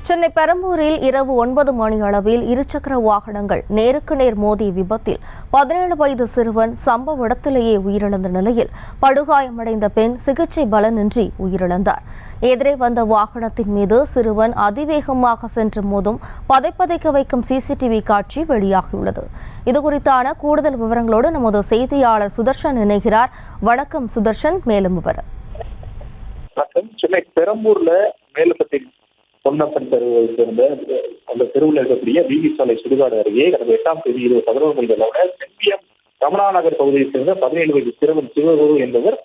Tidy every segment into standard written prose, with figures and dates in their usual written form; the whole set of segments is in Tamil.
சென்னை பெரம்பூரில் இரவு 9 மணி அளவில் இருசக்கர வாகனங்கள் நேருக்கு நேர் மோதிய விபத்தில் 17 வயது சிறுவன் சம்பவ இடத்திலேயே உயிரிழந்த நிலையில் படுகாயமடைந்த பெண் சிகிச்சை பலனின்றி உயிரிழந்தார். எதிரே வந்த வாகனத்தின் மீது சிறுவன் அதிவேகமாக சென்று மோதும் பதைப்பதைக்க வைக்கும் சிசிடிவி காட்சி வெளியாகியுள்ளது. இதுகுறித்தான கூடுதல் விவரங்களோடு நமது செய்தியாளர் சுதர்ஷன் இணைகிறார். வணக்கம் சுதர்ஷன், மேலும் விவரம். சென்னை பெரம்பூர்ல மேலப்பட்டி பொன்னப்பன் தெருவை சேர்ந்த அந்த தெருவில் இருக்கக்கூடிய வீதி சாலை சுடுகாடு அருகே கடந்த 8ஆம் தேதி 11 மணி அளவில் செம்பியம் ரமணா நகர் பகுதியை சேர்ந்த 17 வயது சிறுவன் சிவகுரு என்பவர்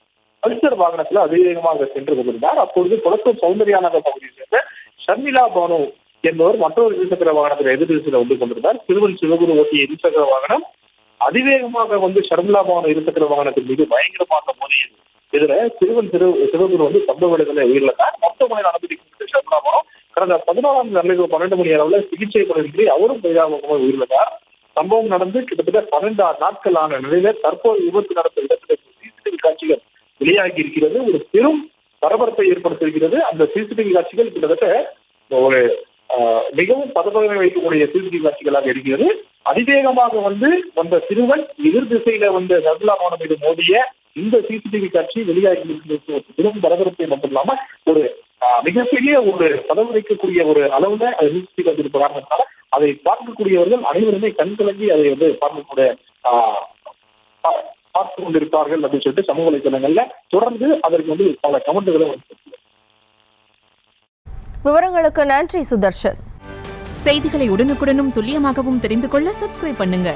பல்சர் வாகனத்தில் அதிவேகமாக சென்று கொண்டிருந்தார். அப்பொழுது குளத்தூர் சௌந்தர்யா நகர் பகுதியை சேர்ந்த ஷர்மிளா பானு என்பவர் மற்றொரு இருசக்கர வாகனத்தில் எதிர்திசையில் வந்து கொண்டிருந்தார். சிறுவன் சிவகுரு ஓட்டிய இருசக்கர வாகனம் அதிவேகமாக ஷர்மிளா பானு இருசக்கர வாகனத்தின் மீது பயங்கரமாக மோதியது. இதுல சிவகுரு சம்பவ இடத்துல உயிரிழந்தார். மருத்துவமனையில் அனுமதிக்கப்பட்ட ஷர்மிளா பானு கடந்த 14ஆம் தேதி 12 மணி அளவில் சிகிச்சை பலனின்றி அவரும் பரிதாபமாக உயிரிழந்தார். சம்பவம் நடந்து கிட்டத்தட்ட 12 நாட்கள் ஆன நிலையில தற்போது விபத்து நடந்த இடத்துல சிசிடிவி காட்சிகள் வெளியாகி இருக்கிறது. ஒரு பெரும் பரபரப்பை ஏற்படுத்தியிருக்கிறது. அந்த சிசிடிவி காட்சிகள் கிட்டத்தட்ட ஒரு மிகவும் பதப்பதனை வைக்கக்கூடிய சிசிடிவி காட்சிகளாக இருக்கிறது. அதிவேகமாக வந்த சிறுவன் எதிர் திசையில ஷர்மிளா பானு மீது மோதிய இந்த சிசிடிவி காட்சி வெளியாகி இருக்கிறது. பெரும் பரபரப்பை மட்டும் இல்லாம ஒரு மிகப்பெரிய ஒரு பதவி வைக்கக்கூடிய ஒரு அளவுல அதை நிறுத்தி வந்திருப்ப காரணத்தால அதை பார்க்கக்கூடியவர்கள் அனைவருமே கண் கலங்கி அதை பார்த்து கொண்டிருப்பார்கள் அப்படின்னு சொல்லிட்டு சமூக வலைதளங்கள்ல தொடர்ந்து அதற்கு பல கமெண்ட்களும் விவரங்களுக்கு நன்றி சுதர்ஷன். செய்திகளை உடனுக்குடனும் துல்லியமாகவும் தெரிந்து கொள்ள சப்ஸ்கிரைப் பண்ணுங்க.